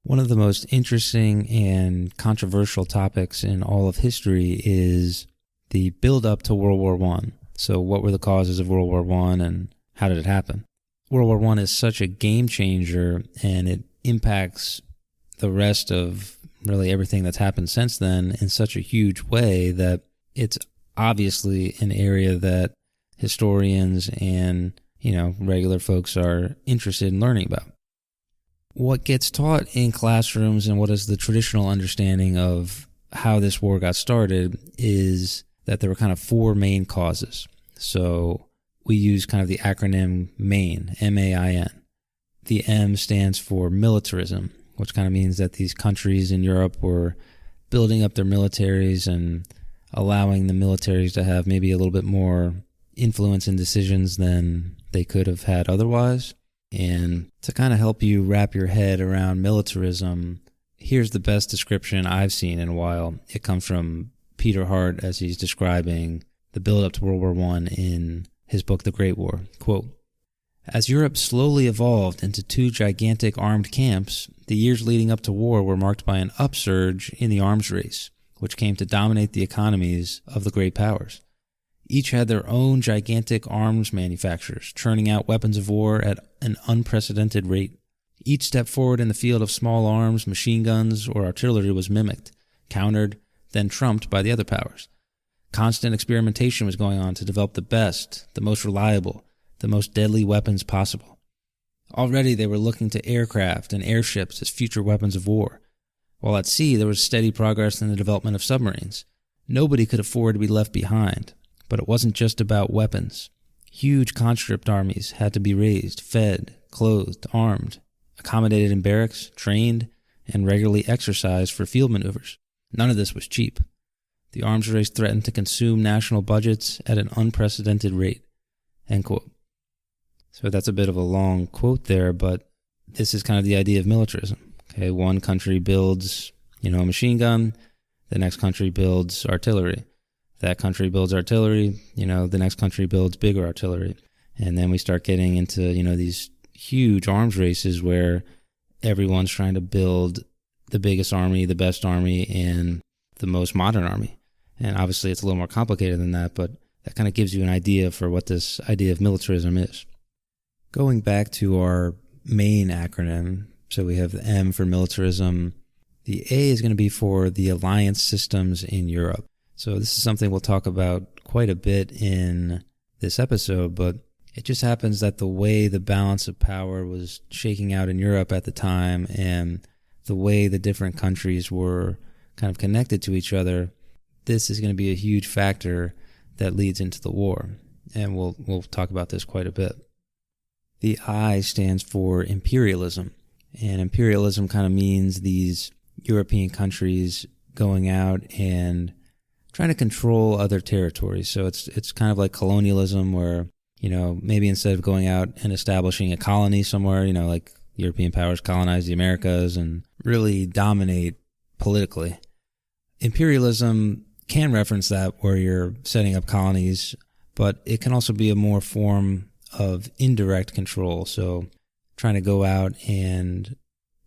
One of the most interesting and controversial topics in all of history is the build-up to World War I. So what were the causes of World War I and how did it happen? World War I is such a game changer, and it impacts the rest of really everything that's happened since then in such a huge way that it's obviously an area that historians and, regular folks are interested in learning about. What gets taught in classrooms and what is the traditional understanding of how this war got started is that there were kind of four main causes. So we use kind of the acronym MAIN, M-A-I-N. The M stands for militarism, which kind of means that these countries in Europe were building up their militaries and allowing the militaries to have maybe a little bit more influence in decisions than they could have had otherwise. And to kind of help you wrap your head around militarism, here's the best description I've seen in a while. It comes from Peter Hart as he's describing the build-up to World War I in his book, The Great War. Quote, "As Europe slowly evolved into two gigantic armed camps, the years leading up to war were marked by an upsurge in the arms race, which came to dominate the economies of the great powers. Each had their own gigantic arms manufacturers, churning out weapons of war at an unprecedented rate. Each step forward in the field of small arms, machine guns, or artillery was mimicked, countered, then trumped by the other powers. Constant experimentation was going on to develop the best, the most reliable, the most deadly weapons possible. Already they were looking to aircraft and airships as future weapons of war. While at sea, there was steady progress in the development of submarines. Nobody could afford to be left behind. But it wasn't just about weapons. Huge conscript armies had to be raised, fed, clothed, armed, accommodated in barracks, trained, and regularly exercised for field maneuvers. None of this was cheap. The arms race threatened to consume national budgets at an unprecedented rate." End quote. So that's a bit of a long quote there, but this is kind of the idea of militarism. Okay, one country builds, a machine gun, the next country builds artillery. That country builds artillery, the next country builds bigger artillery. And then we start getting into, these huge arms races where everyone's trying to build the biggest army, the best army, and the most modern army. And obviously it's a little more complicated than that, but that kind of gives you an idea for what this idea of militarism is. Going back to our main acronym, so we have the M for militarism. The A is going to be for the alliance systems in Europe. So this is something we'll talk about quite a bit in this episode, but it just happens that the way the balance of power was shaking out in Europe at the time and the way the different countries were kind of connected to each other, this is going to be a huge factor that leads into the war. And we'll talk about this quite a bit. The I stands for imperialism. And imperialism kind of means these European countries going out and trying to control other territories. So it's kind of like colonialism where, maybe instead of going out and establishing a colony somewhere, like European powers colonize the Americas and really dominate politically. Imperialism can reference that where you're setting up colonies, but it can also be a more form of indirect control. So trying to go out and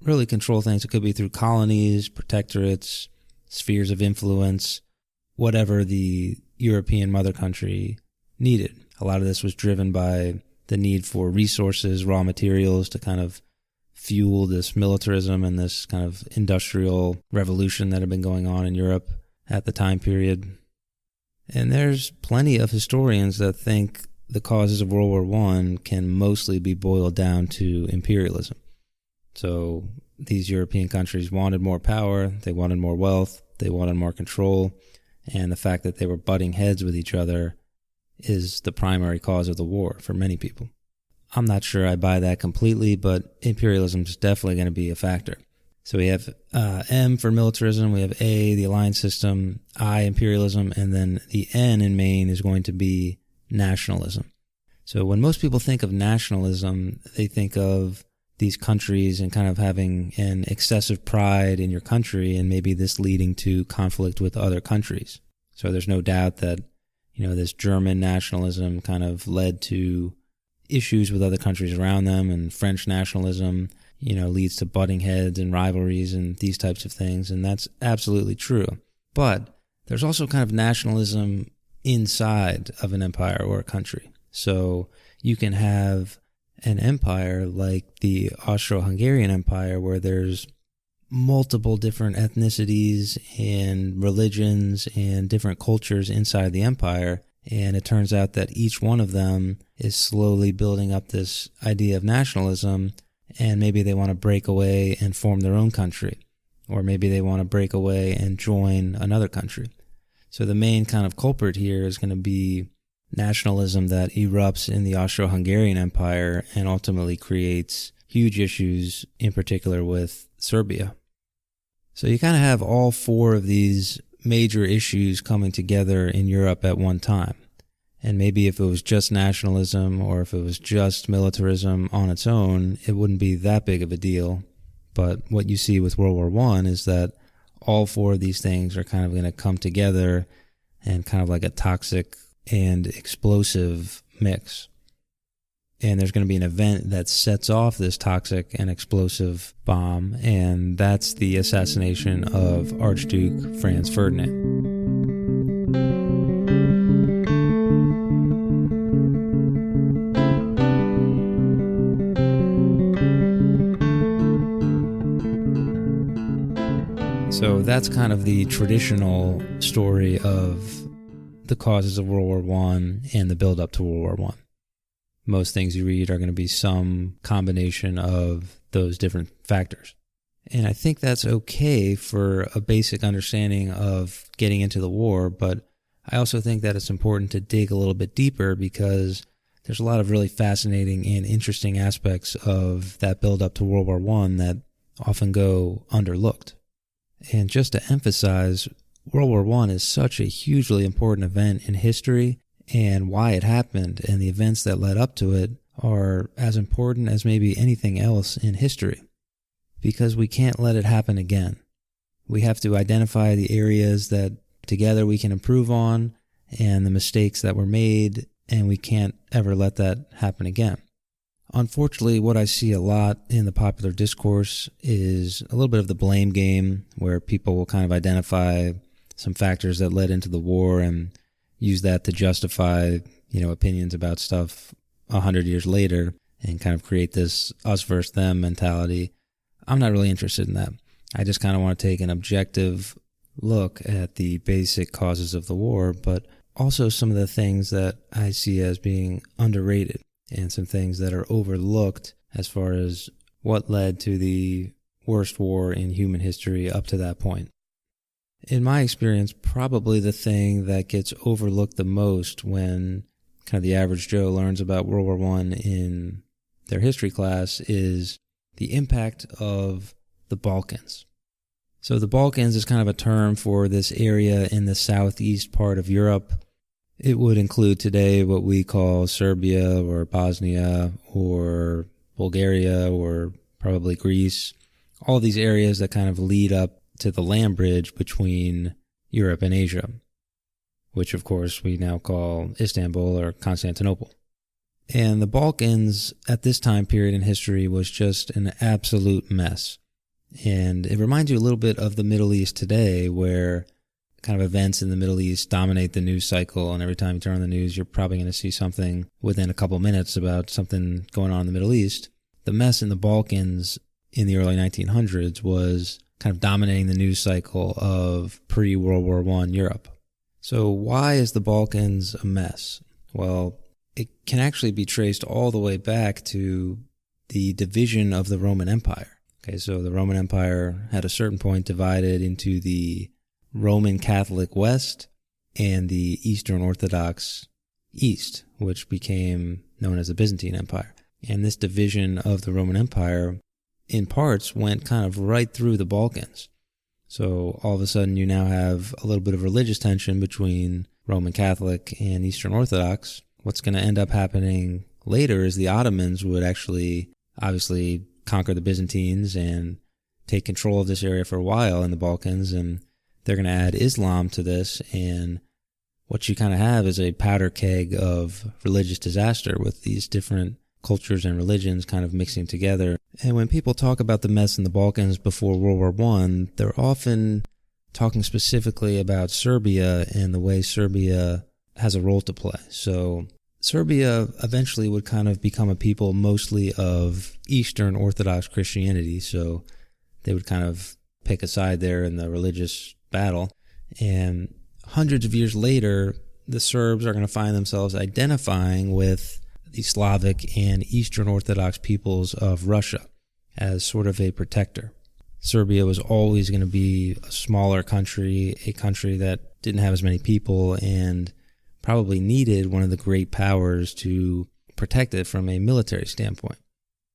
really control things. It could be through colonies, protectorates, spheres of influence, whatever the European mother country needed. A lot of this was driven by the need for resources, raw materials to kind of fuel this militarism and this kind of industrial revolution that had been going on in Europe at the time period. And there's plenty of historians that think the causes of World War I can mostly be boiled down to imperialism. So these European countries wanted more power, they wanted more wealth, they wanted more control, and the fact that they were butting heads with each other is the primary cause of the war for many people. I'm not sure I buy that completely, but imperialism is definitely going to be a factor. So we have M for militarism, we have A, the alliance system, I, imperialism, and then the N in main is going to be nationalism. So when most people think of nationalism, they think of these countries and kind of having an excessive pride in your country and maybe this leading to conflict with other countries. So there's no doubt that, this German nationalism kind of led to issues with other countries around them, and French nationalism, leads to butting heads and rivalries and these types of things, and that's absolutely true. But there's also kind of nationalism inside of an empire or a country. So you can have an empire like the Austro-Hungarian Empire where there's multiple different ethnicities and religions and different cultures inside the empire, and it turns out that each one of them is slowly building up this idea of nationalism, and maybe they want to break away and form their own country, or maybe they want to break away and join another country. So the main kind of culprit here is going to be nationalism that erupts in the Austro-Hungarian Empire and ultimately creates huge issues, in particular with Serbia. So you kind of have all four of these major issues coming together in Europe at one time. And maybe if it was just nationalism or if it was just militarism on its own, it wouldn't be that big of a deal. But what you see with World War I is that all four of these things are kind of going to come together and kind of like a toxic and explosive mix. And there's going to be an event that sets off this toxic and explosive bomb, and that's the assassination of Archduke Franz Ferdinand. So that's kind of the traditional story of the causes of World War I and the build-up to World War I. Most things you read are going to be some combination of those different factors. And I think that's okay for a basic understanding of getting into the war, but I also think that it's important to dig a little bit deeper because there's a lot of really fascinating and interesting aspects of that build-up to World War I that often go underlooked. And just to emphasize, World War I is such a hugely important event in history, and why it happened and the events that led up to it are as important as maybe anything else in history, because we can't let it happen again. We have to identify the areas that together we can improve on and the mistakes that were made, and we can't ever let that happen again. Unfortunately, what I see a lot in the popular discourse is a little bit of the blame game, where people will kind of identify some factors that led into the war and use that to justify, opinions about stuff 100 years later and kind of create this us versus them mentality. I'm not really interested in that. I just kind of want to take an objective look at the basic causes of the war, but also some of the things that I see as being underrated and some things that are overlooked as far as what led to the worst war in human history up to that point. In my experience, probably the thing that gets overlooked the most when kind of the average Joe learns about World War I in their history class is the impact of the Balkans. So the Balkans is kind of a term for this area in the southeast part of Europe. It would include today what we call Serbia or Bosnia or Bulgaria or probably Greece. All these areas that kind of lead up to the land bridge between Europe and Asia, which of course we now call Istanbul or Constantinople. And the Balkans at this time period in history was just an absolute mess. And it reminds you a little bit of the Middle East today, where kind of events in the Middle East dominate the news cycle, and every time you turn on the news, you're probably going to see something within a couple minutes about something going on in the Middle East. The mess in the Balkans in the early 1900s was kind of dominating the news cycle of pre-World War I Europe. So why is the Balkans a mess? Well, it can actually be traced all the way back to the division of the Roman Empire. Okay, so the Roman Empire at a certain point divided into the Roman Catholic West and the Eastern Orthodox East, which became known as the Byzantine Empire. And this division of the Roman Empire in parts went kind of right through the Balkans. So all of a sudden you now have a little bit of religious tension between Roman Catholic and Eastern Orthodox. What's going to end up happening later is the Ottomans would actually obviously conquer the Byzantines and take control of this area for a while in the Balkans, and they're going to add Islam to this, and what you kind of have is a powder keg of religious disaster with these different cultures and religions kind of mixing together. And when people talk about the mess in the Balkans before World War I, they're often talking specifically about Serbia and the way Serbia has a role to play. So Serbia eventually would kind of become a people mostly of Eastern Orthodox Christianity, so they would kind of pick a side there in the religious battle. And hundreds of years later, the Serbs are going to find themselves identifying with the Slavic and Eastern Orthodox peoples of Russia as sort of a protector. Serbia was always going to be a smaller country, a country that didn't have as many people, and probably needed one of the great powers to protect it from a military standpoint.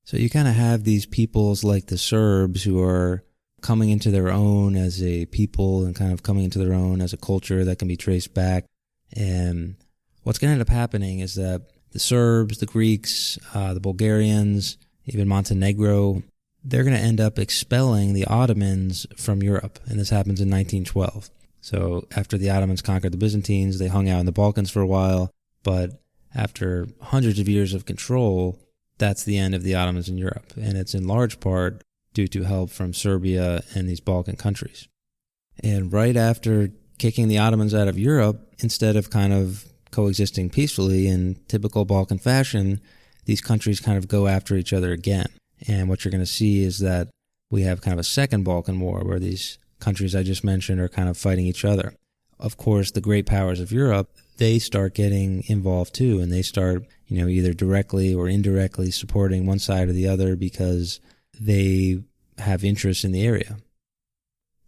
So you kind of have these peoples like the Serbs who are coming into their own as a people and kind of coming into their own as a culture that can be traced back. And what's going to end up happening is that the Serbs, the Greeks, the Bulgarians, even Montenegro, they're going to end up expelling the Ottomans from Europe. And this happens in 1912. So after the Ottomans conquered the Byzantines, they hung out in the Balkans for a while. But after hundreds of years of control, that's the end of the Ottomans in Europe. And it's in large part due to help from Serbia and these Balkan countries. And right after kicking the Ottomans out of Europe, instead of kind of coexisting peacefully in typical Balkan fashion, these countries kind of go after each other again. And what you're going to see is that we have kind of a second Balkan War where these countries I just mentioned are kind of fighting each other. Of course, the great powers of Europe, they start getting involved too, and they start, either directly or indirectly supporting one side or the other because they have interest in the area.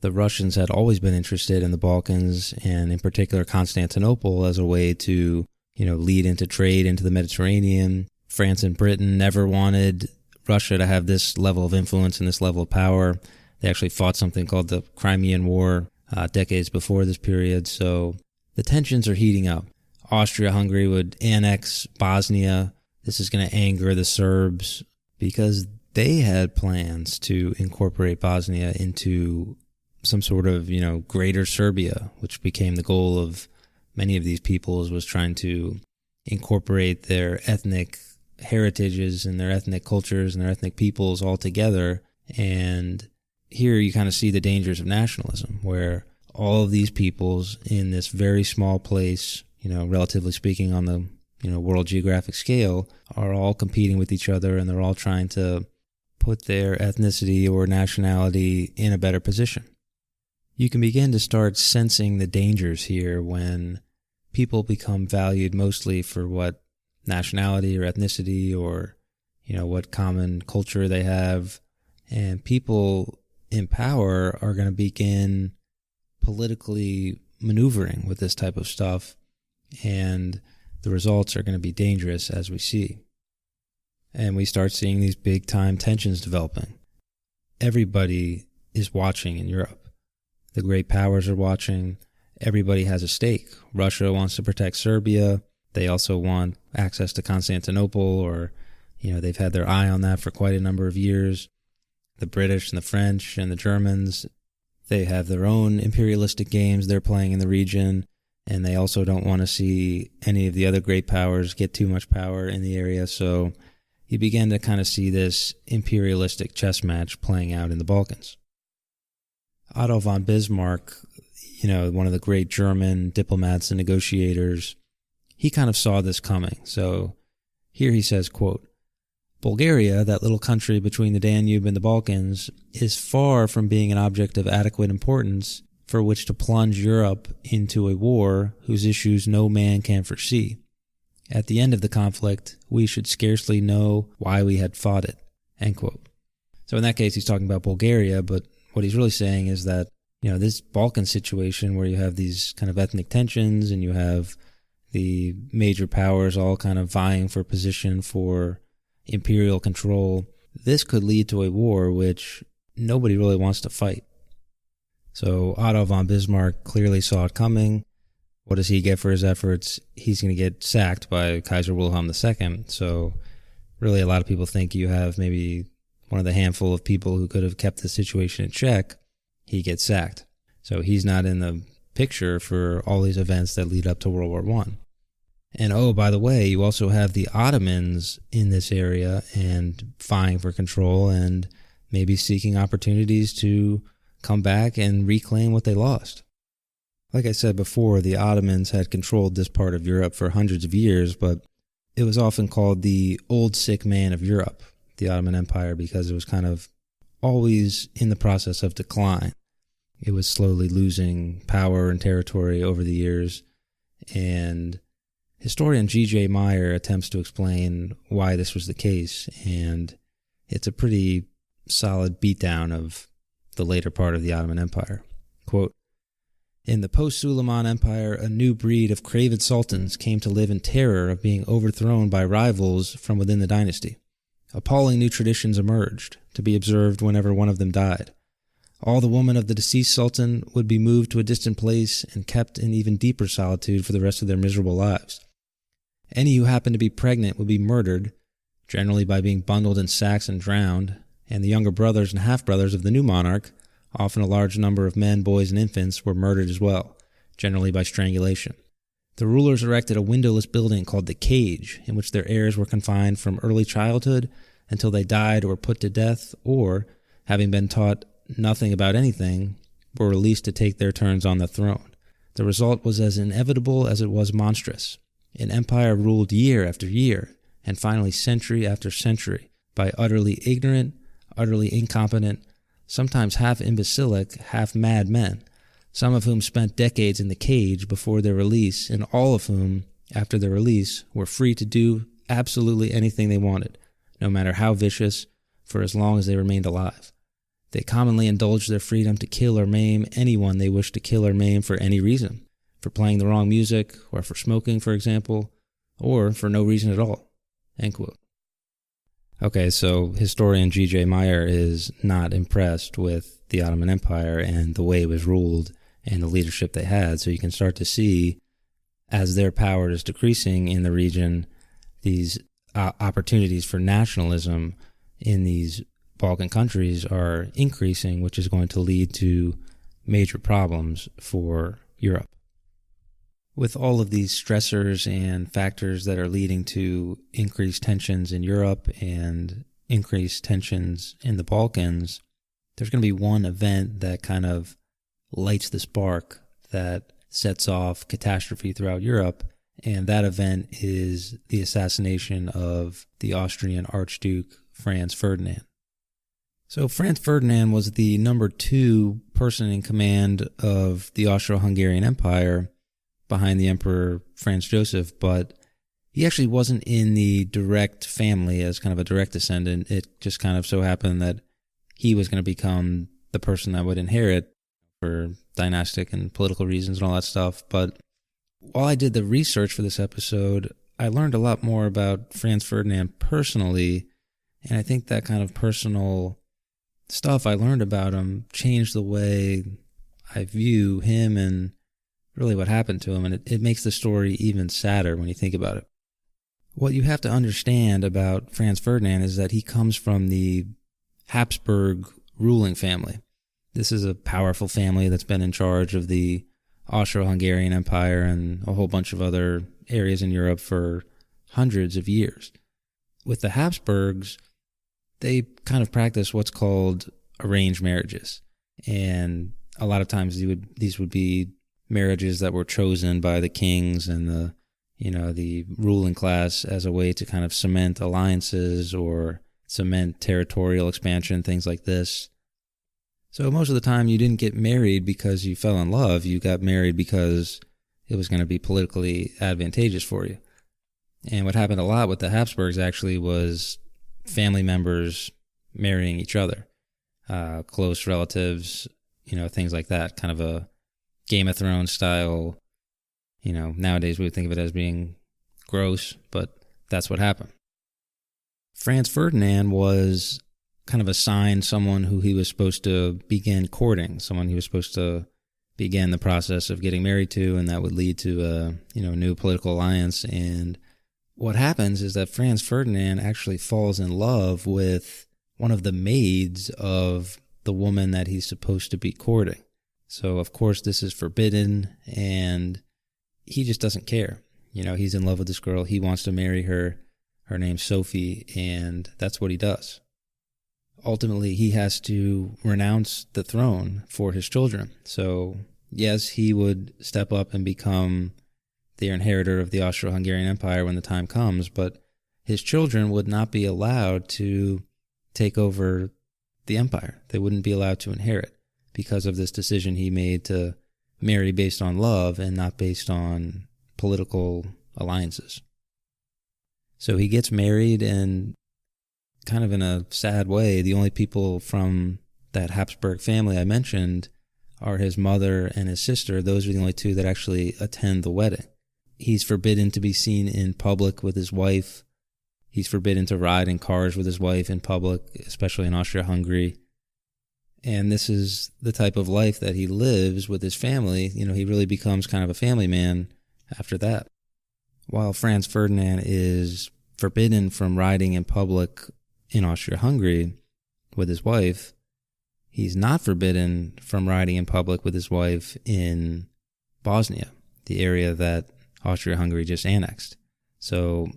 The Russians had always been interested in the Balkans, and in particular Constantinople, as a way to, lead into trade into the Mediterranean. France and Britain never wanted Russia to have this level of influence and this level of power. They actually fought something called the Crimean War decades before this period, so the tensions are heating up. Austria-Hungary would annex Bosnia. This is going to anger the Serbs because they had plans to incorporate Bosnia into some sort of, greater Serbia, which became the goal of many of these peoples, was trying to incorporate their ethnic heritages and their ethnic cultures and their ethnic peoples all together. And here you kind of see the dangers of nationalism, where all of these peoples in this very small place, relatively speaking on the, world geographic scale, are all competing with each other, and they're all trying to put their ethnicity or nationality in a better position. You can begin to start sensing the dangers here when people become valued mostly for what nationality or ethnicity or, what common culture they have. And people in power are going to begin politically maneuvering with this type of stuff. And the results are going to be dangerous, as we see. And we start seeing these big time tensions developing. Everybody is watching in Europe. The great powers are watching. Everybody has a stake. Russia wants to protect Serbia. They also want access to Constantinople, or, they've had their eye on that for quite a number of years. The British and the French and the Germans, they have their own imperialistic games they're playing in the region, and they also don't want to see any of the other great powers get too much power in the area. So you begin to kind of see this imperialistic chess match playing out in the Balkans. Otto von Bismarck, one of the great German diplomats and negotiators, he kind of saw this coming. So here he says, quote, "Bulgaria, that little country between the Danube and the Balkans, is far from being an object of adequate importance for which to plunge Europe into a war whose issues no man can foresee. At the end of the conflict, we should scarcely know why we had fought it." End quote. So in that case, he's talking about Bulgaria, but what he's really saying is that, this Balkan situation where you have these kind of ethnic tensions and you have the major powers all kind of vying for position for imperial control, this could lead to a war which nobody really wants to fight. So Otto von Bismarck clearly saw it coming. What does he get for his efforts? He's going to get sacked by Kaiser Wilhelm II. So really a lot of people think you have maybe one of the handful of people who could have kept the situation in check. He gets sacked. So he's not in the picture for all these events that lead up to World War I. And oh, by the way, you also have the Ottomans in this area and vying for control and maybe seeking opportunities to come back and reclaim what they lost. Like I said before, the Ottomans had controlled this part of Europe for hundreds of years, but it was often called the old sick man of Europe, the Ottoman Empire, because it was kind of always in the process of decline. It was slowly losing power and territory over the years, and historian G.J. Meyer attempts to explain why this was the case, and it's a pretty solid beatdown of the later part of the Ottoman Empire. Quote, "In the post-Suleiman Empire, a new breed of craven sultans came to live in terror of being overthrown by rivals from within the dynasty. Appalling new traditions emerged, to be observed whenever one of them died. All the women of the deceased sultan would be moved to a distant place and kept in even deeper solitude for the rest of their miserable lives. Any who happened to be pregnant would be murdered, generally by being bundled in sacks and drowned, and the younger brothers and half-brothers of the new monarch, often a large number of men, boys, and infants, were murdered as well, generally by strangulation. The rulers erected a windowless building called the cage, in which their heirs were confined from early childhood until they died or put to death, or, having been taught nothing about anything, were released to take their turns on the throne. The result was as inevitable as it was monstrous. An empire ruled year after year, and finally century after century, by utterly ignorant, utterly incompetent, sometimes half imbecilic, half mad men, some of whom spent decades in the cage before their release, and all of whom, after their release, were free to do absolutely anything they wanted, no matter how vicious, for as long as they remained alive. They commonly indulged their freedom to kill or maim anyone they wished to kill or maim for any reason, for playing the wrong music, or for smoking, for example, or for no reason at all." End quote. Okay, so historian G.J. Meyer is not impressed with the Ottoman Empire and the way it was ruled and the leadership they had, so you can start to see, as their power is decreasing in the region, these opportunities for nationalism in these Balkan countries are increasing, which is going to lead to major problems for Europe. With all of these stressors and factors that are leading to increased tensions in Europe and increased tensions in the Balkans, there's going to be one event that kind of lights the spark that sets off catastrophe throughout Europe, and that event is the assassination of the Austrian Archduke Franz Ferdinand. So Franz Ferdinand was the number 2 person in command of the Austro-Hungarian Empire behind the Emperor Franz Joseph, but he actually wasn't in the direct family as kind of a direct descendant. It just kind of so happened that he was going to become the person that would inherit for dynastic and political reasons and all that stuff. But while I did the research for this episode, I learned a lot more about Franz Ferdinand personally, and I think that kind of personal stuff I learned about him changed the way I view him and really what happened to him, and it makes the story even sadder when you think about it. What you have to understand about Franz Ferdinand is that he comes from the Hapsburg ruling family. This is a powerful family that's been in charge of the Austro-Hungarian Empire and a whole bunch of other areas in Europe for hundreds of years. With the Hapsburgs, they kind of practice what's called arranged marriages, and a lot of times these would be marriages that were chosen by the kings and the ruling class as a way to kind of cement alliances or cement territorial expansion, things like this. So most of the time you didn't get married because you fell in love. You got married because it was going to be politically advantageous for you. And what happened a lot with the Habsburgs actually was family members marrying each other, close relatives, things like that, kind of a Game of Thrones style. Nowadays we would think of it as being gross, but that's what happened. Franz Ferdinand was kind of assigned someone who he was supposed to begin courting, someone he was supposed to begin the process of getting married to, and that would lead to a new political alliance. And what happens is that Franz Ferdinand actually falls in love with one of the maids of the woman that he's supposed to be courting. So, of course, this is forbidden, and he just doesn't care. He's in love with this girl. He wants to marry her. Her name's Sophie, and that's what he does. Ultimately, he has to renounce the throne for his children. So, yes, he would step up and become the inheritor of the Austro-Hungarian Empire when the time comes, but his children would not be allowed to take over the empire. They wouldn't be allowed to inherit because of this decision he made to marry based on love and not based on political alliances. So he gets married, and kind of in a sad way, the only people from that Hapsburg family I mentioned are his mother and his sister. Those are the only two that actually attend the wedding. He's forbidden to be seen in public with his wife. He's forbidden to ride in cars with his wife in public, especially in Austria-Hungary. And this is the type of life that he lives with his family. He really becomes kind of a family man after that. While Franz Ferdinand is forbidden from riding in public in Austria-Hungary with his wife, he's not forbidden from riding in public with his wife in Bosnia, the area that Austria-Hungary just annexed. So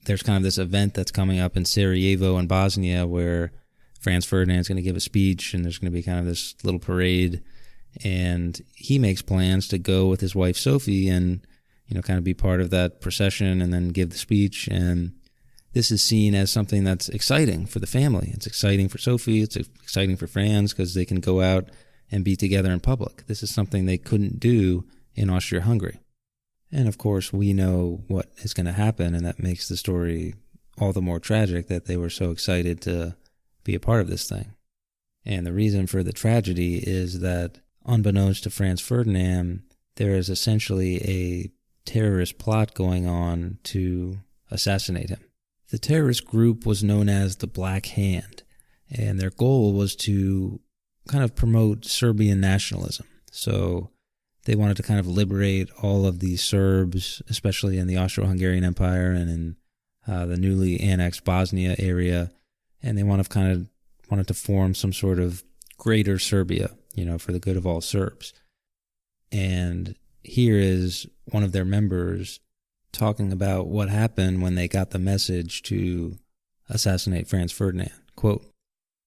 there's kind of this event that's coming up in Sarajevo in Bosnia where Franz Ferdinand's going to give a speech, and there's going to be kind of this little parade, and he makes plans to go with his wife Sophie and kind of be part of that procession and then give the speech. And this is seen as something that's exciting for the family. It's exciting for Sophie. It's exciting for Franz because they can go out and be together in public. This is something they couldn't do in Austria-Hungary. And of course, we know what is going to happen, and that makes the story all the more tragic that they were so excited to be a part of this thing. And the reason for the tragedy is that, unbeknownst to Franz Ferdinand, there is essentially a terrorist plot going on to assassinate him. The terrorist group was known as the Black Hand, and their goal was to kind of promote Serbian nationalism. So they wanted to kind of liberate all of these Serbs, especially in the Austro-Hungarian Empire and in the newly annexed Bosnia area, and they wanted to form some sort of greater Serbia, for the good of all Serbs. And here is one of their members talking about what happened when they got the message to assassinate Franz Ferdinand. Quote,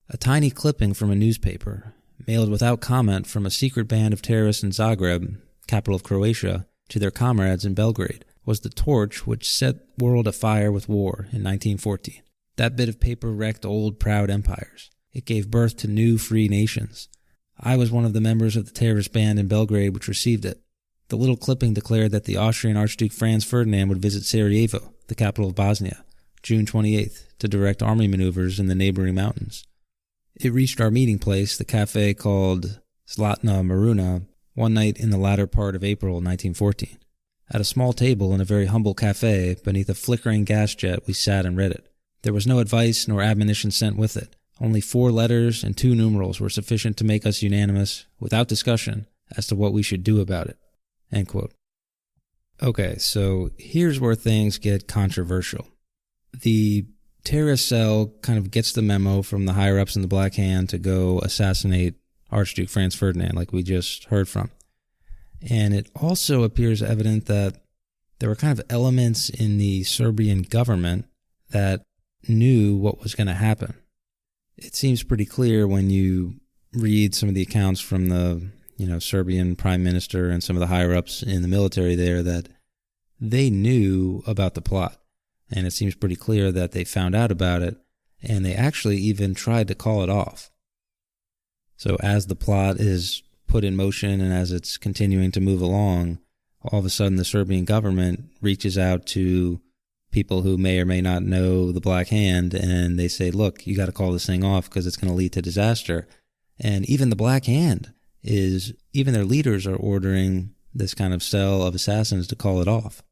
"A tiny clipping from a newspaper, mailed without comment from a secret band of terrorists in Zagreb, capital of Croatia, to their comrades in Belgrade, was the torch which set the world afire with war in 1914. That bit of paper wrecked old, proud empires. It gave birth to new, free nations. I was one of the members of the terrorist band in Belgrade which received it. The little clipping declared that the Austrian Archduke Franz Ferdinand would visit Sarajevo, the capital of Bosnia, June 28th, to direct army maneuvers in the neighboring mountains. It reached our meeting place, the cafe called Zlatna Maruna, one night in the latter part of April 1914. At a small table in a very humble cafe, beneath a flickering gas jet, we sat and read it. There was no advice nor admonition sent with it. Only 4 letters and 2 numerals were sufficient to make us unanimous, without discussion, as to what we should do about it." End quote. Okay, so here's where things get controversial. The terrorist cell kind of gets the memo from the higher-ups in the Black Hand to go assassinate Archduke Franz Ferdinand, like we just heard from. And it also appears evident that there were kind of elements in the Serbian government that knew what was going to happen. It seems pretty clear when you read some of the accounts from the Serbian prime minister and some of the higher-ups in the military there that they knew about the plot. And it seems pretty clear that they found out about it, and they actually even tried to call it off. So as the plot is put in motion and as it's continuing to move along, all of a sudden the Serbian government reaches out to people who may or may not know the Black Hand, and they say, look, you got to call this thing off because it's going to lead to disaster. And even the Black Hand even their leaders are ordering this kind of cell of assassins to call it off.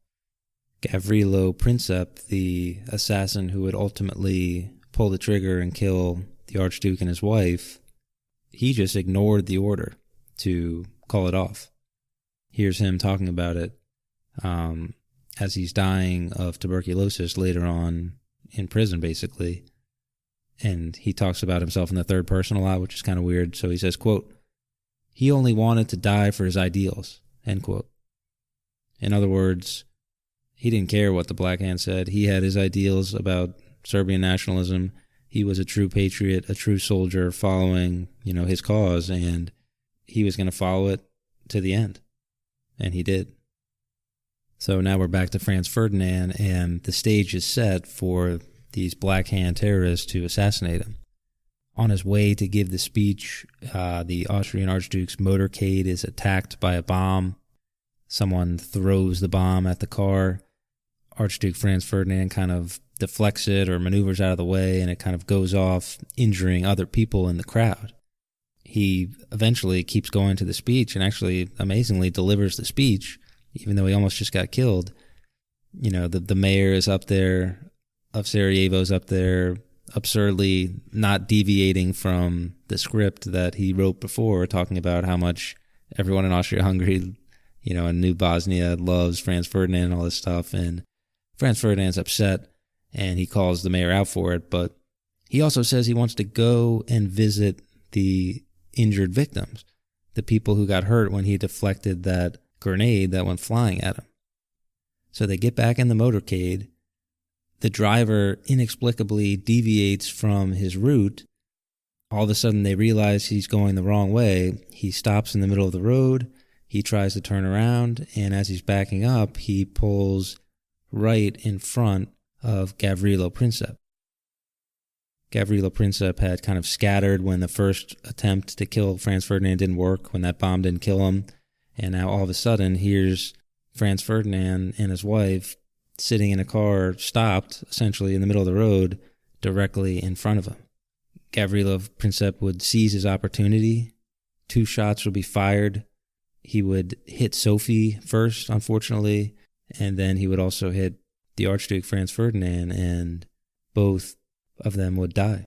Gavrilo Princip, the assassin who would ultimately pull the trigger and kill the Archduke and his wife, he just ignored the order to call it off. Here's him talking about it as he's dying of tuberculosis later on in prison, basically. And he talks about himself in the third person a lot, which is kind of weird. So he says, quote, "He only wanted to die for his ideals," end quote. In other words, He didn't care what the Black Hand said. He had his ideals about Serbian nationalism. He was a true patriot, a true soldier following, his cause, and he was going to follow it to the end. And he did. So now we're back to Franz Ferdinand, and the stage is set for these Black Hand terrorists to assassinate him. On his way to give the speech, the Austrian Archduke's motorcade is attacked by a bomb. Someone throws the bomb at the car. Archduke Franz Ferdinand kind of deflects it or maneuvers out of the way, and it kind of goes off, injuring other people in the crowd. He eventually keeps going to the speech and actually amazingly delivers the speech, even though he almost just got killed. The mayor is up there, of Sarajevo's up there, absurdly not deviating from the script that he wrote before, talking about how much everyone in Austria-Hungary, and New Bosnia loves Franz Ferdinand and all this stuff. And Franz Ferdinand's upset, and he calls the mayor out for it, but he also says he wants to go and visit the injured victims, the people who got hurt when he deflected that grenade that went flying at him. So they get back in the motorcade. The driver inexplicably deviates from his route. All of a sudden they realize he's going the wrong way. He stops in the middle of the road. He tries to turn around, and as he's backing up, he pulls right in front of Gavrilo Princip. Gavrilo Princip had kind of scattered when the first attempt to kill Franz Ferdinand didn't work, when that bomb didn't kill him. And now all of a sudden, here's Franz Ferdinand and his wife sitting in a car, stopped, essentially in the middle of the road, directly in front of him. Gavrilo Princip would seize his opportunity. 2 shots would be fired. He would hit Sophie first, unfortunately, and then he would also hit the Archduke Franz Ferdinand, and both of them would die.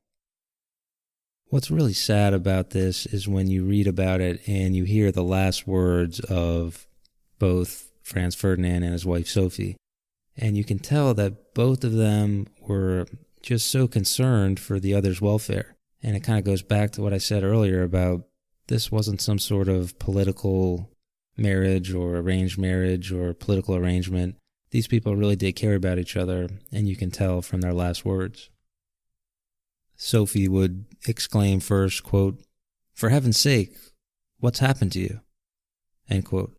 What's really sad about this is when you read about it and you hear the last words of both Franz Ferdinand and his wife Sophie, and you can tell that both of them were just so concerned for the other's welfare. And it kind of goes back to what I said earlier about this wasn't some sort of political marriage or arranged marriage or political arrangement. These people really did care about each other, and you can tell from their last words. Sophie would exclaim first, quote, "For heaven's sake, what's happened to you?" End quote.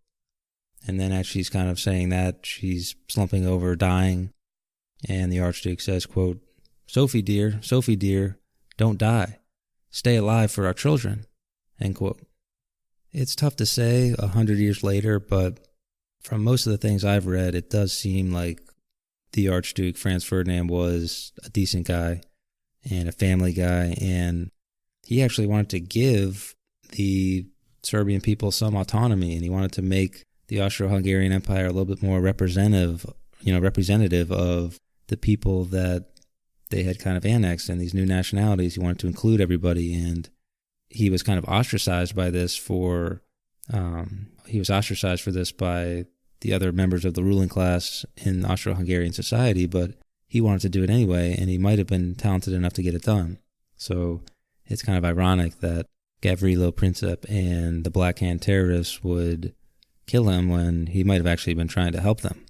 And then as she's kind of saying that, she's slumping over, dying, and the Archduke says, quote, Sophie dear, don't die. Stay alive for our children." End quote. It's tough to say 100 years later, but from most of the things I've read, it does seem like the Archduke Franz Ferdinand was a decent guy and a family guy, and he actually wanted to give the Serbian people some autonomy, and he wanted to make the Austro-Hungarian Empire a little bit more representative of the people that they had kind of annexed and these new nationalities. He wanted to include everybody, and he was kind of ostracized by this by the other members of the ruling class in Austro-Hungarian society, but he wanted to do it anyway, and he might have been talented enough to get it done. So it's kind of ironic that Gavrilo Princip and the Black Hand terrorists would kill him when he might have actually been trying to help them.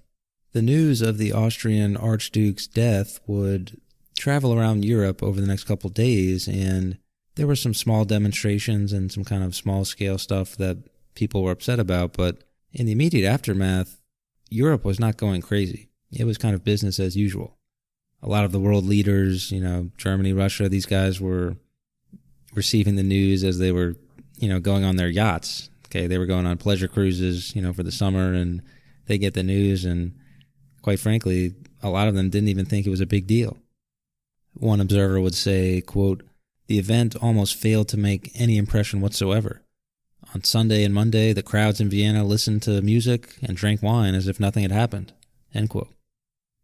The news of the Austrian Archduke's death would travel around Europe over the next couple of days, and there were some small demonstrations and some kind of small-scale stuff that people were upset about, but in the immediate aftermath, Europe was not going crazy. It was kind of business as usual. A lot of the world leaders, Germany, Russia, these guys were receiving the news as they were, going on their yachts. Okay, they were going on pleasure cruises, for the summer, and they get the news, and quite frankly, a lot of them didn't even think it was a big deal. One observer would say, quote, "The event almost failed to make any impression whatsoever. On Sunday and Monday, the crowds in Vienna listened to music and drank wine as if nothing had happened." End quote.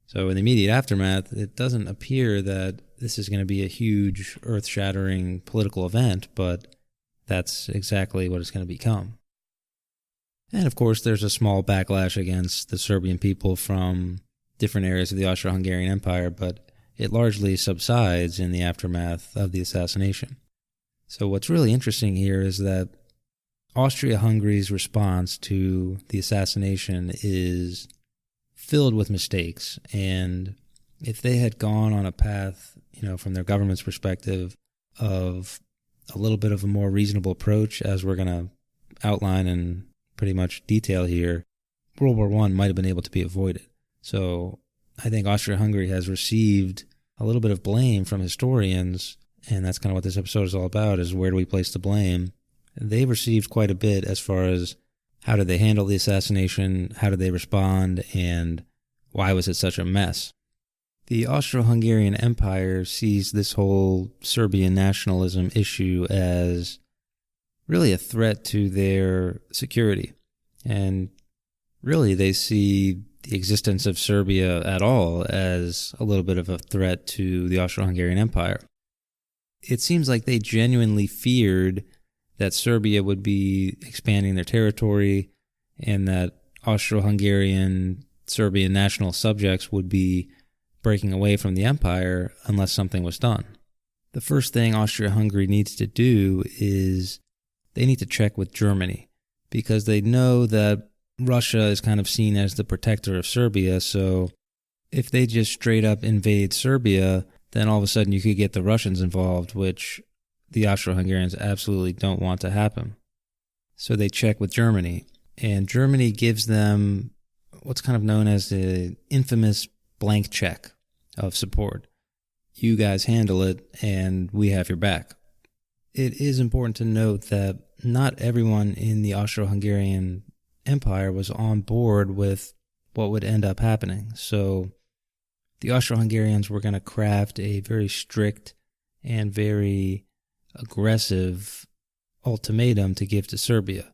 So in the immediate aftermath, it doesn't appear that this is going to be a huge, earth-shattering political event, but that's exactly what it's going to become. And of course, there's a small backlash against the Serbian people from different areas of the Austro-Hungarian Empire, but it largely subsides in the aftermath of the assassination. So what's really interesting here is that Austria-Hungary's response to the assassination is filled with mistakes. And if they had gone on a path, from their government's perspective of a little bit of a more reasonable approach, as we're going to outline in pretty much detail here, World War I might have been able to be avoided. So I think Austria-Hungary has received a little bit of blame from historians, and that's kind of what this episode is all about, is where do we place the blame. They've received quite a bit as far as how did they handle the assassination, how did they respond, and why was it such a mess. The Austro-Hungarian Empire sees this whole Serbian nationalism issue as really a threat to their security. And really they see the existence of Serbia at all as a little bit of a threat to the Austro-Hungarian Empire. It seems like they genuinely feared that Serbia would be expanding their territory and that Austro-Hungarian Serbian national subjects would be breaking away from the empire unless something was done. The first thing Austria-Hungary needs to do is they need to check with Germany, because they know that Russia is kind of seen as the protector of Serbia, so if they just straight up invade Serbia, then all of a sudden you could get the Russians involved, which the Austro-Hungarians absolutely don't want to happen. So they check with Germany, and Germany gives them what's kind of known as the infamous blank check of support. You guys handle it, and we have your back. It is important to note that not everyone in the Austro-Hungarian Empire was on board with what would end up happening. So the Austro-Hungarians were going to craft a very strict and very aggressive ultimatum to give to Serbia.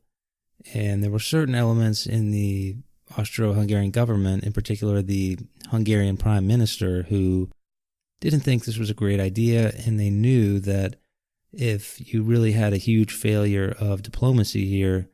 And there were certain elements in the Austro-Hungarian government, in particular the Hungarian prime minister, who didn't think this was a great idea, and they knew that if you really had a huge failure of diplomacy here,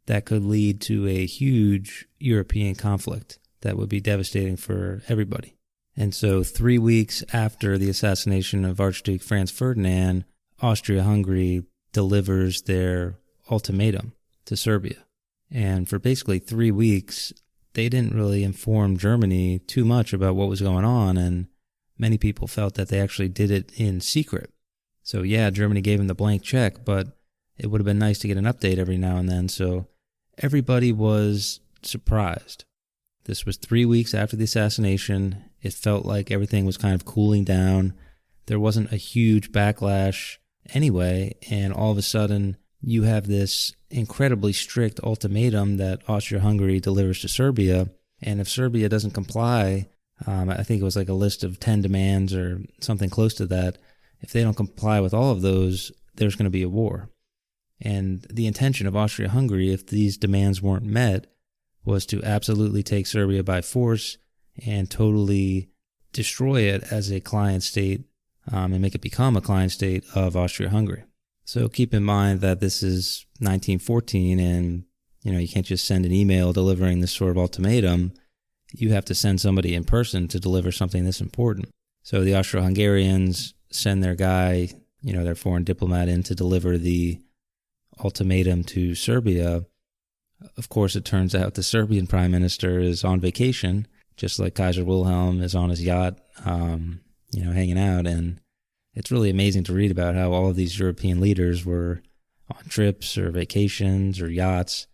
that could lead to a huge European conflict that would be devastating for everybody. And so 3 weeks after the assassination of Archduke Franz Ferdinand, Austria-Hungary delivers their ultimatum to Serbia. And for basically 3 weeks, they didn't really inform Germany too much about what was going on, and many people felt that they actually did it in secret. So yeah, Germany gave them the blank check, but it would have been nice to get an update every now and then, so everybody was surprised. This was 3 weeks after the assassination. It felt like everything was kind of cooling down. There wasn't a huge backlash anyway, and all of a sudden you have this incredibly strict ultimatum that Austria-Hungary delivers to Serbia, and if Serbia doesn't comply, I think it was like a list of 10 demands or something close to that. If they don't comply with all of those, there's going to be a war. And the intention of Austria-Hungary, if these demands weren't met, was to absolutely take Serbia by force and totally destroy it as a client state and make it become a client state of Austria-Hungary. So keep in mind that this is 1914, and you can't just send an email delivering this sort of ultimatum. You have to send somebody in person to deliver something this important. So the Austro-Hungarians send their guy, their foreign diplomat, in to deliver the ultimatum to Serbia. Of course, it turns out the Serbian prime minister is on vacation, just like Kaiser Wilhelm is on his yacht, hanging out. And it's really amazing to read about how all of these European leaders were on trips or vacations or yachts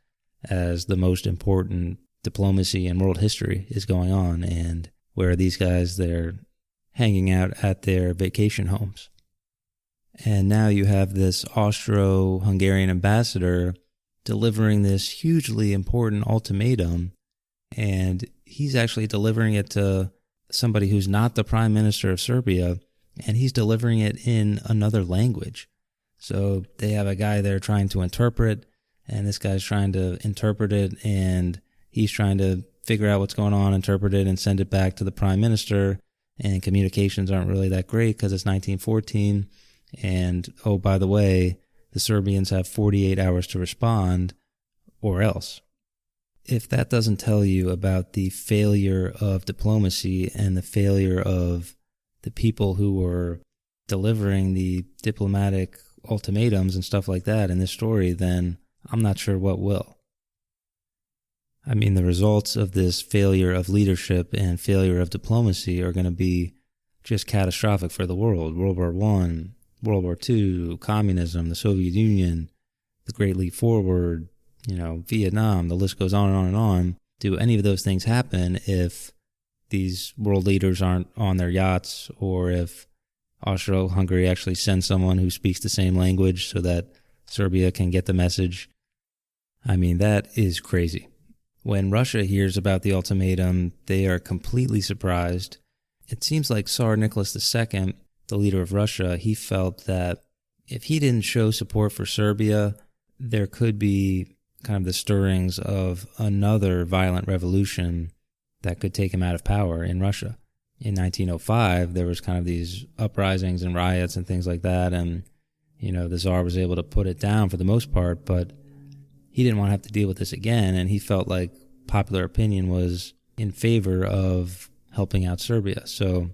as the most important diplomacy in world history is going on. And where are these guys? They're hanging out at their vacation homes. And now you have this Austro-Hungarian ambassador delivering this hugely important ultimatum, and he's actually delivering it to somebody who's not the prime minister of Serbia, and he's delivering it in another language. So they have a guy there trying to interpret, and this guy's trying to interpret it, and he's trying to figure out what's going on, interpret it, and send it back to the prime minister, and communications aren't really that great because it's 1914, and oh, by the way, the Serbians have 48 hours to respond, or else. If that doesn't tell you about the failure of diplomacy and the failure of the people who were delivering the diplomatic ultimatums and stuff like that in this story, then I'm not sure what will. I mean, the results of this failure of leadership and failure of diplomacy are going to be just catastrophic for the world. World War I, World War II, communism, the Soviet Union, the Great Leap Forward, Vietnam, the list goes on and on and on. Do any of those things happen if these world leaders aren't on their yachts, or if Austro-Hungary actually sends someone who speaks the same language so that Serbia can get the message? I mean, that is crazy. When Russia hears about the ultimatum, they are completely surprised. It seems like Tsar Nicholas II, the leader of Russia, he felt that if he didn't show support for Serbia, there could be kind of the stirrings of another violent revolution that could take him out of power in Russia. In 1905, there was kind of these uprisings and riots and things like that, and, the Tsar was able to put it down for the most part, but he didn't want to have to deal with this again, and he felt like popular opinion was in favor of helping out Serbia. So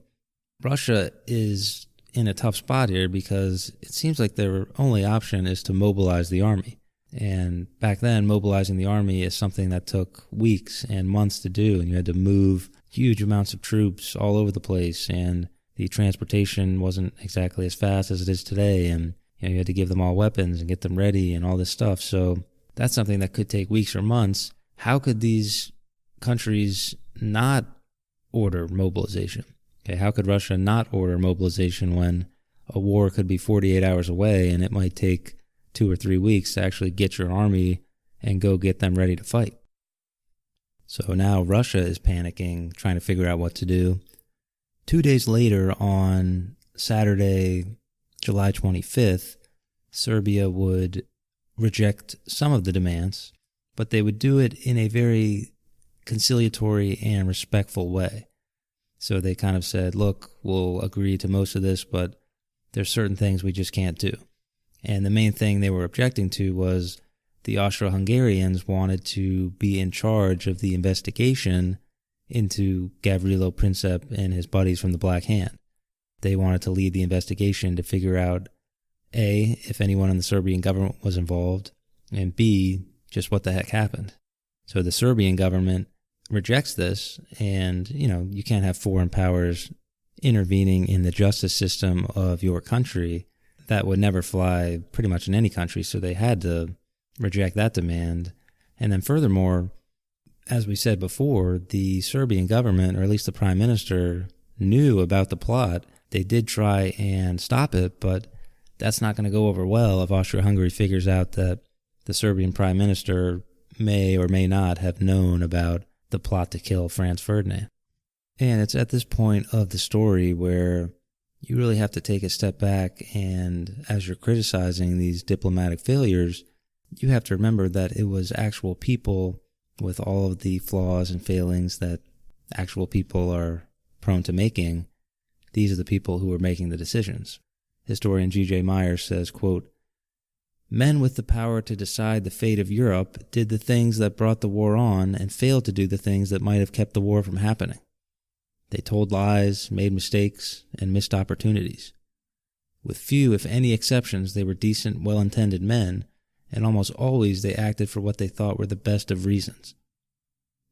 Russia is in a tough spot here because it seems like their only option is to mobilize the army. And back then, mobilizing the army is something that took weeks and months to do, and you had to move huge amounts of troops all over the place, and the transportation wasn't exactly as fast as it is today, and you had to give them all weapons and get them ready and all this stuff. So that's something that could take weeks or months. How could these countries not order mobilization? Okay, how could Russia not order mobilization when a war could be 48 hours away and it might take 2 or 3 weeks to actually get your army and go get them ready to fight? So now Russia is panicking, trying to figure out what to do. 2 days later, on Saturday, July 25th, Serbia would reject some of the demands, but they would do it in a very conciliatory and respectful way. So they kind of said, look, we'll agree to most of this, but there's certain things we just can't do. And the main thing they were objecting to was the Austro-Hungarians wanted to be in charge of the investigation into Gavrilo Princip and his buddies from the Black Hand. They wanted to lead the investigation to figure out, A, if anyone in the Serbian government was involved, and B, just what the heck happened. So the Serbian government rejects this, and, you can't have foreign powers intervening in the justice system of your country. That would never fly pretty much in any country, so they had to reject that demand. And then furthermore, as we said before, the Serbian government, or at least the prime minister, knew about the plot. They did try and stop it, but that's not going to go over well if Austria-Hungary figures out that the Serbian prime minister may or may not have known about the plot to kill Franz Ferdinand. And it's at this point of the story where you really have to take a step back, and as you're criticizing these diplomatic failures, you have to remember that it was actual people with all of the flaws and failings that actual people are prone to making. These are the people who were making the decisions. Historian G.J. Meyer says, quote, "Men with the power to decide the fate of Europe did the things that brought the war on and failed to do the things that might have kept the war from happening. They told lies, made mistakes, and missed opportunities. With few, if any, exceptions, they were decent, well-intended men, and almost always they acted for what they thought were the best of reasons.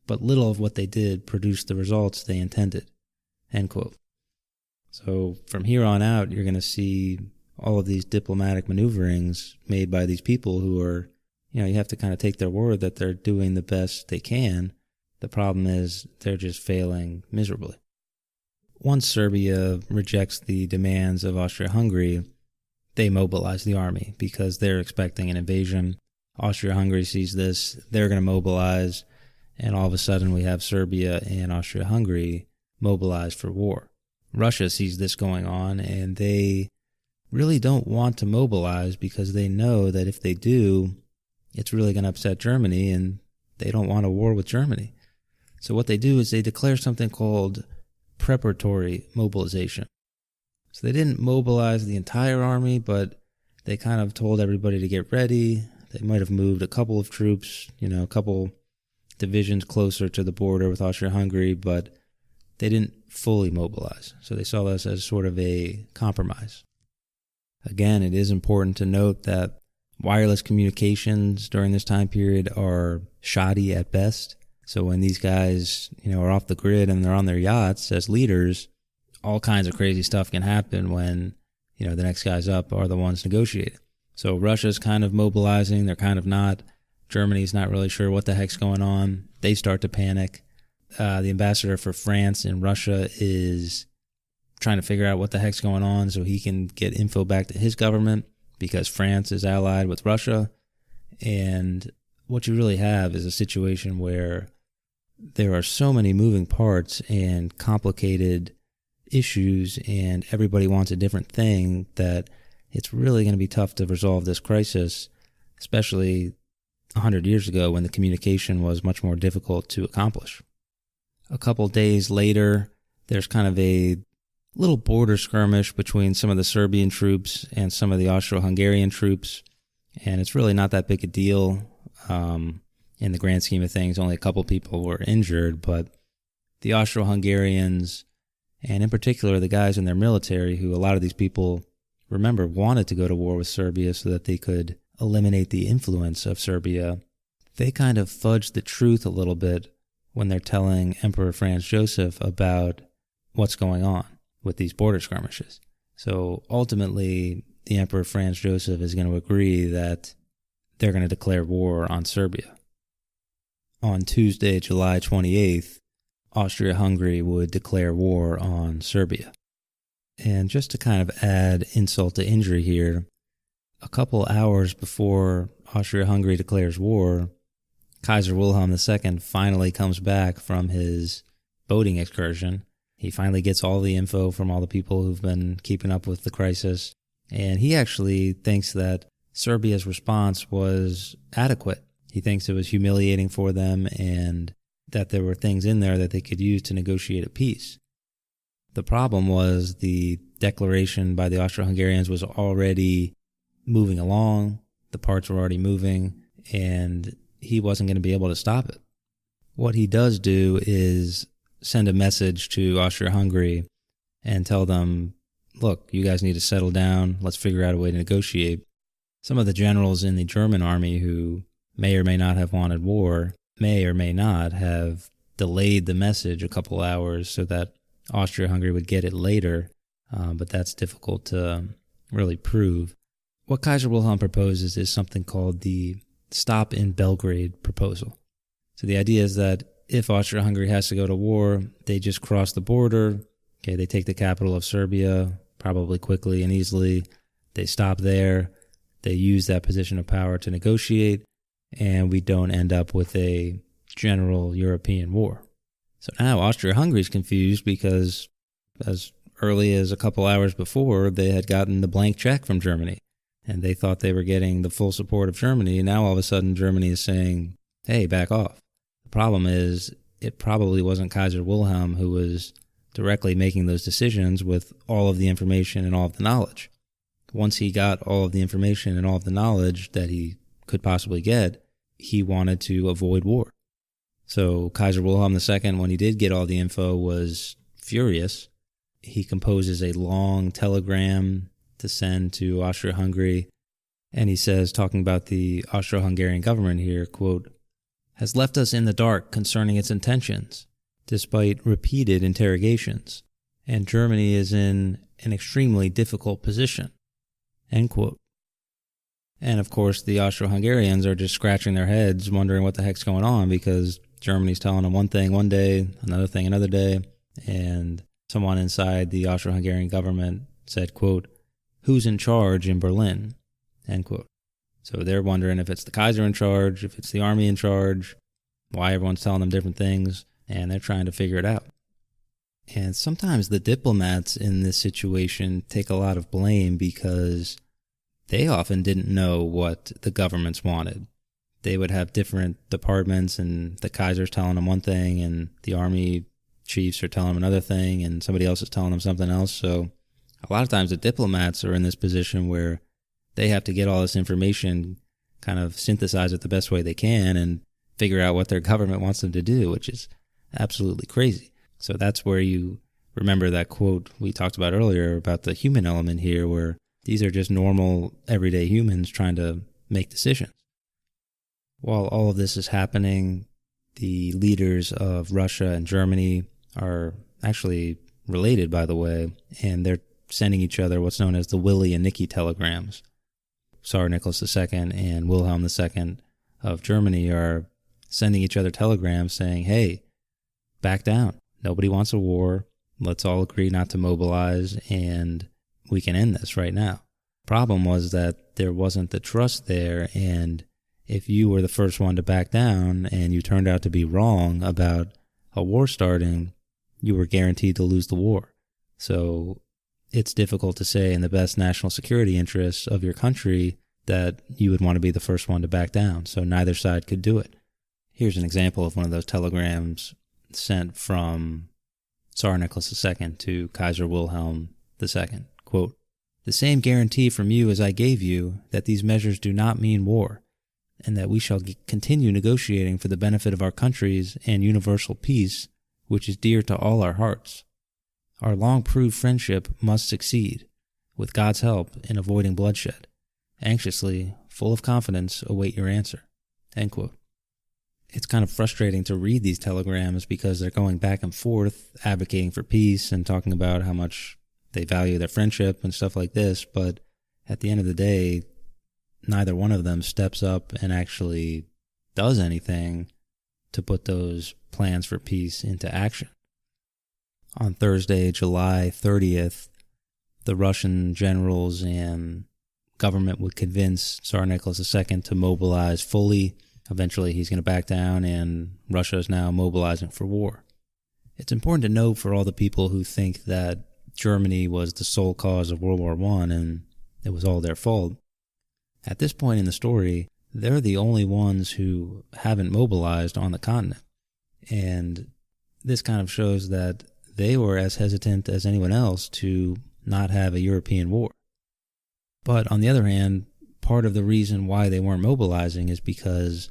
But little of what they did produced the results they intended." End quote. So from here on out, you're going to see all of these diplomatic maneuverings made by these people who are, you have to kind of take their word that they're doing the best they can. The problem is they're just failing miserably. Once Serbia rejects the demands of Austria-Hungary, they mobilize the army because they're expecting an invasion. Austria-Hungary sees this, they're going to mobilize, and all of a sudden we have Serbia and Austria-Hungary mobilized for war. Russia sees this going on, and they really don't want to mobilize because they know that if they do, it's really going to upset Germany, and they don't want a war with Germany. So what they do is they declare something called preparatory mobilization. So they didn't mobilize the entire army, but they kind of told everybody to get ready. They might have moved a couple of troops, a couple divisions closer to the border with Austria-Hungary, but they didn't fully mobilize. So they saw this as sort of a compromise. Again, it is important to note that wireless communications during this time period are shoddy at best. So when these guys, are off the grid and they're on their yachts as leaders, all kinds of crazy stuff can happen when, the next guys up are the ones negotiating. So Russia's kind of mobilizing, they're kind of not. Germany's not really sure what the heck's going on. They start to panic. The ambassador for France in Russia is trying to figure out what the heck's going on so he can get info back to his government, because France is allied with Russia. And what you really have is a situation where there are so many moving parts and complicated issues, and everybody wants a different thing, that it's really going to be tough to resolve this crisis, especially 100 years ago when the communication was much more difficult to accomplish. A couple days later, there's kind of a little border skirmish between some of the Serbian troops and some of the Austro-Hungarian troops, and it's really not that big a deal. In the grand scheme of things, only a couple people were injured, but the Austro-Hungarians, and in particular the guys in their military, who a lot of these people, remember, wanted to go to war with Serbia so that they could eliminate the influence of Serbia, they kind of fudged the truth a little bit when they're telling Emperor Franz Joseph about what's going on with these border skirmishes. So ultimately, the Emperor Franz Joseph is going to agree that they're going to declare war on Serbia. On Tuesday, July 28th, Austria-Hungary would declare war on Serbia. And just to kind of add insult to injury here, a couple hours before Austria-Hungary declares war, Kaiser Wilhelm II finally comes back from his boating excursion. He finally gets all the info from all the people who've been keeping up with the crisis, and he actually thinks that Serbia's response was adequate. He thinks it was humiliating for them and that there were things in there that they could use to negotiate a peace. The problem was the declaration by the Austro-Hungarians was already moving along, the parts were already moving, and he wasn't going to be able to stop it. What he does do is send a message to Austria-Hungary and tell them, look, you guys need to settle down, let's figure out a way to negotiate. Some of the generals in the German army who may or may not have wanted war, may or may not have delayed the message a couple hours so that Austria-Hungary would get it later, but that's difficult to really prove. What Kaiser Wilhelm proposes is something called the Stop in Belgrade proposal. So the idea is that if Austria-Hungary has to go to war, they just cross the border, they take the capital of Serbia, probably quickly and easily, they stop there, they use that position of power to negotiate, and we don't end up with a general European war. So now Austria-Hungary is confused because as early as a couple hours before, they had gotten the blank check from Germany, and they thought they were getting the full support of Germany. Now all of a sudden Germany is saying, hey, back off. The problem is it probably wasn't Kaiser Wilhelm who was directly making those decisions with all of the information and all of the knowledge. Once he got all of the information and all of the knowledge that he could possibly get, he wanted to avoid war. So Kaiser Wilhelm II, when he did get all the info, was furious. He composes a long telegram to send to Austria-Hungary, and he says, talking about the Austro-Hungarian government here, quote, has left us in the dark concerning its intentions, despite repeated interrogations, and Germany is in an extremely difficult position, end quote. And of course, the Austro-Hungarians are just scratching their heads, wondering what the heck's going on, because Germany's telling them one thing one day, another thing another day, and someone inside the Austro-Hungarian government said, quote, who's in charge in Berlin, end quote. So they're wondering if it's the Kaiser in charge, if it's the army in charge, why everyone's telling them different things, and they're trying to figure it out. And sometimes the diplomats in this situation take a lot of blame because they often didn't know what the governments wanted. They would have different departments, and the Kaiser's telling them one thing, and the army chiefs are telling them another thing, and somebody else is telling them something else. So a lot of times the diplomats are in this position where they have to get all this information, kind of synthesize it the best way they can, and figure out what their government wants them to do, which is absolutely crazy. So that's where you remember that quote we talked about earlier about the human element here, where these are just normal, everyday humans trying to make decisions. While all of this is happening, The leaders of Russia and Germany are actually related, by the way, and they're sending each other what's known as the Willy and Nicky telegrams. Tsar Nicholas II and Wilhelm II of Germany are sending each other telegrams saying, hey, back down. Nobody wants a war. Let's all agree not to mobilize, and we can end this right now. Problem was that there wasn't the trust there, and if you were the first one to back down and you turned out to be wrong about a war starting, you were guaranteed to lose the war. So it's difficult to say in the best national security interests of your country that you would want to be the first one to back down. So neither side could do it. Here's an example of one of those telegrams sent from Tsar Nicholas II to Kaiser Wilhelm II. Quote, "The same guarantee from you as I gave you that these measures do not mean war, and that we shall continue negotiating for the benefit of our countries and universal peace, which is dear to all our hearts. Our long-proved friendship must succeed, with God's help, in avoiding bloodshed. Anxiously, full of confidence, await your answer." End quote. It's kind of frustrating to read these telegrams because they're going back and forth, advocating for peace and talking about how much they value their friendship and stuff like this, but at the end of the day, neither one of them steps up and actually does anything to put those plans for peace into action. On Thursday, July 30th, the Russian generals and government would convince Tsar Nicholas II to mobilize fully. Eventually, he's going to back down, and Russia is now mobilizing for war. It's important to note for all the people who think that Germany was the sole cause of World War I and it was all their fault. At this point in the story, they're the only ones who haven't mobilized on the continent. And this kind of shows that they were as hesitant as anyone else to not have a European war. But on the other hand, part of the reason why they weren't mobilizing is because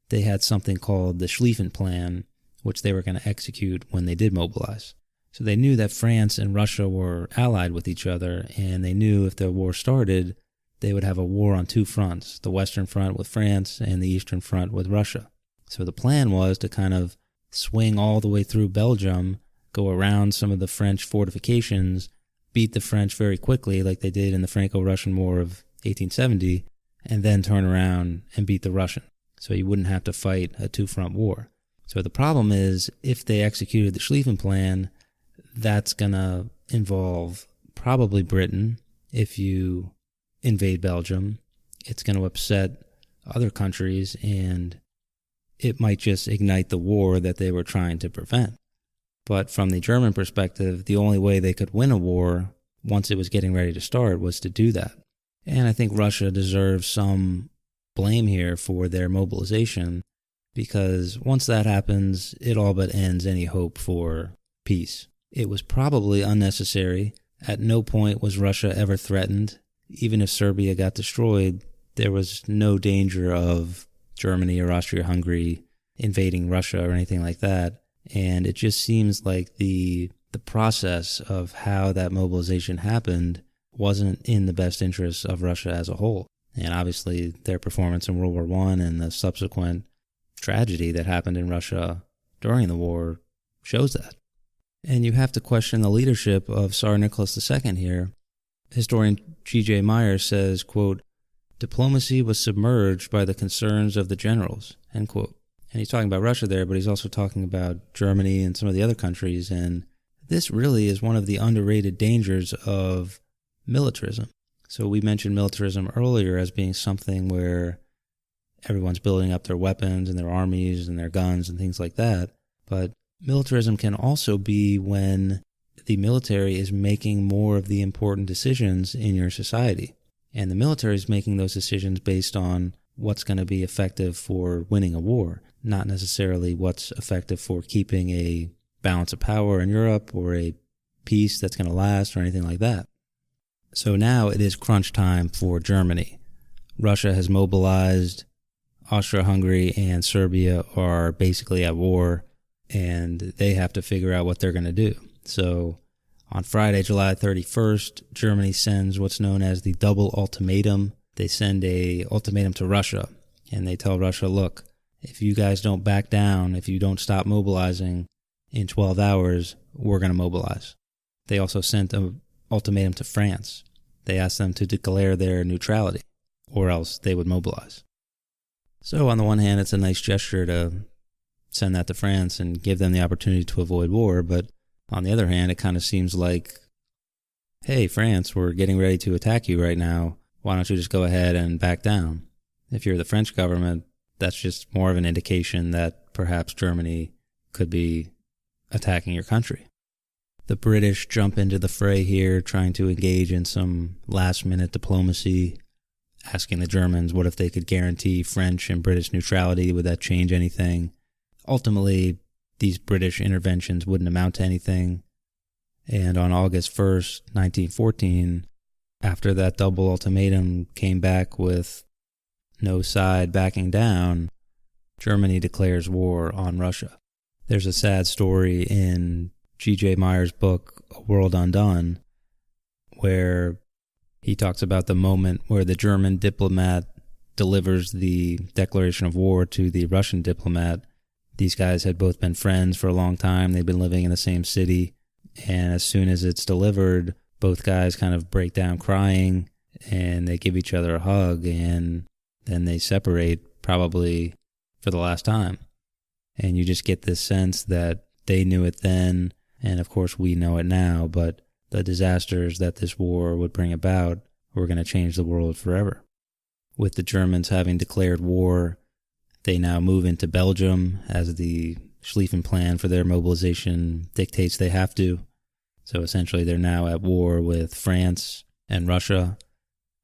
they had something called the Schlieffen Plan, which they were going to execute when they did mobilize. So they knew that France and Russia were allied with each other, and they knew if the war started, they would have a war on two fronts, the Western Front with France and the Eastern Front with Russia. So the plan was to kind of swing all the way through Belgium, go around some of the French fortifications, beat the French very quickly like they did in the Franco-Russian War of 1870, and then turn around and beat the Russians. So you wouldn't have to fight a two-front war. So the problem is, if they executed the Schlieffen Plan, that's going to involve probably Britain. If you invade Belgium, it's going to upset other countries, and it might just ignite the war that they were trying to prevent. But from the German perspective, the only way they could win a war, once it was getting ready to start, was to do that. And I think Russia deserves some blame here for their mobilization, because once that happens, it all but ends any hope for peace. It was probably unnecessary. At no point was Russia ever threatened. Even if Serbia got destroyed, there was no danger of Germany or Austria-Hungary invading Russia or anything like that. And it just seems like the process of how that mobilization happened wasn't in the best interests of Russia as a whole. And obviously their performance in World War I and the subsequent tragedy that happened in Russia during the war shows that. And you have to question the leadership of Tsar Nicholas II here. Historian G.J. Meyer says, quote, "Diplomacy was submerged by the concerns of the generals," end quote. And he's talking about Russia there, but he's also talking about Germany and some of the other countries. And this really is one of the underrated dangers of militarism. So we mentioned militarism earlier as being something where everyone's building up their weapons and their armies and their guns and things like that. But militarism can also be when the military is making more of the important decisions in your society. And the military is making those decisions based on what's going to be effective for winning a war, not necessarily what's effective for keeping a balance of power in Europe or a peace that's going to last or anything like that. So now it is crunch time for Germany. Russia has mobilized. Austria-Hungary and Serbia are basically at war, and they have to figure out what they're going to do. So on Friday, July 31st, Germany sends what's known as the double ultimatum. They send a ultimatum to Russia, and they tell Russia, look, if you guys don't back down, if you don't stop mobilizing in 12 hours, we're going to mobilize. They also sent an ultimatum to France. They asked them to declare their neutrality, or else they would mobilize. So on the one hand, it's a nice gesture to send that to France and give them the opportunity to avoid war, but on the other hand, it kind of seems like, hey, France, we're getting ready to attack you right now. Why don't you just go ahead and back down? If you're the French government, that's just more of an indication that perhaps Germany could be attacking your country. The British jump into the fray here, trying to engage in some last-minute diplomacy, asking the Germans what if they could guarantee French and British neutrality, would that change anything? Ultimately, these British interventions wouldn't amount to anything, and on August 1st, 1914, after that double ultimatum came back with no side backing down, Germany declares war on Russia. There's a sad story in G.J. Meyer's book, A World Undone, where he talks about the moment where the German diplomat delivers the declaration of war to the Russian diplomat. These guys had both been friends for a long time. They'd been living in the same city. And as soon as it's delivered, both guys kind of break down crying and they give each other a hug, and then they separate, probably for the last time. And you just get this sense that they knew it then, and of course we know it now, but the disasters that this war would bring about were going to change the world forever. With the Germans having declared war, they now move into Belgium, as the Schlieffen Plan for their mobilization dictates they have to. So essentially they're now at war with France and Russia.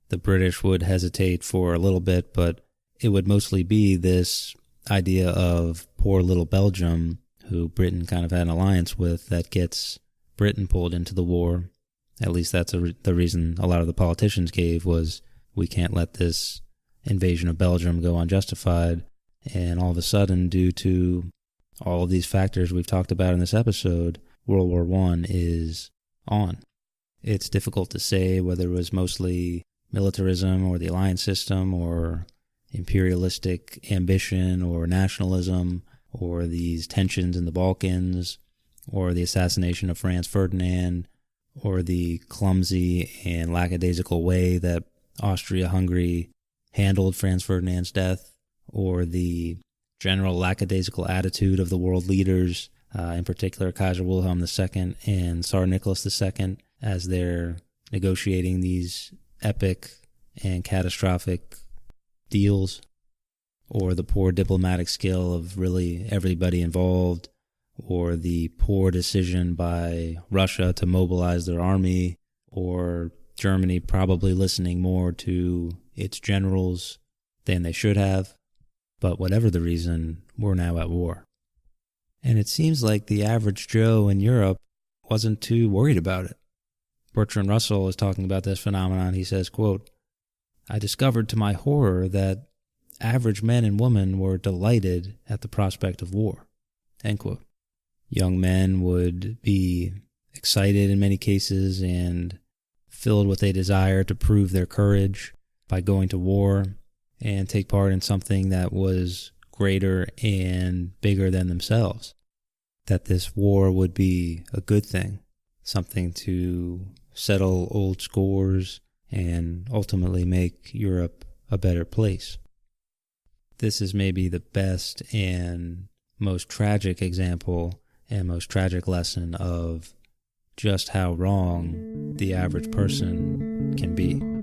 The British would hesitate for a little bit, but it would mostly be this idea of poor little Belgium, who Britain kind of had an alliance with, that gets Britain pulled into the war. At least that's the reason a lot of the politicians gave, was we can't let this invasion of Belgium go unjustified. And all of a sudden, due to all of these factors we've talked about in this episode, World War I is on. It's difficult to say whether it was mostly militarism or the alliance system or imperialistic ambition or nationalism or these tensions in the Balkans or the assassination of Franz Ferdinand or the clumsy and lackadaisical way that Austria-Hungary handled Franz Ferdinand's death, or the general lackadaisical attitude of the world leaders, in particular Kaiser Wilhelm II and Tsar Nicholas II, as they're negotiating these epic and catastrophic deals, or the poor diplomatic skill of really everybody involved, or the poor decision by Russia to mobilize their army, or Germany probably listening more to its generals than they should have. But whatever the reason, we're now at war. And it seems like the average Joe in Europe wasn't too worried about it. Bertrand Russell is talking about this phenomenon. He says, quote, "I discovered to my horror that average men and women were delighted at the prospect of war." End quote. Young men would be excited in many cases and filled with a desire to prove their courage by going to war and take part in something that was greater and bigger than themselves. That this war would be a good thing, something to settle old scores and ultimately make Europe a better place. This is maybe the best and most tragic example and most tragic lesson of just how wrong the average person can be.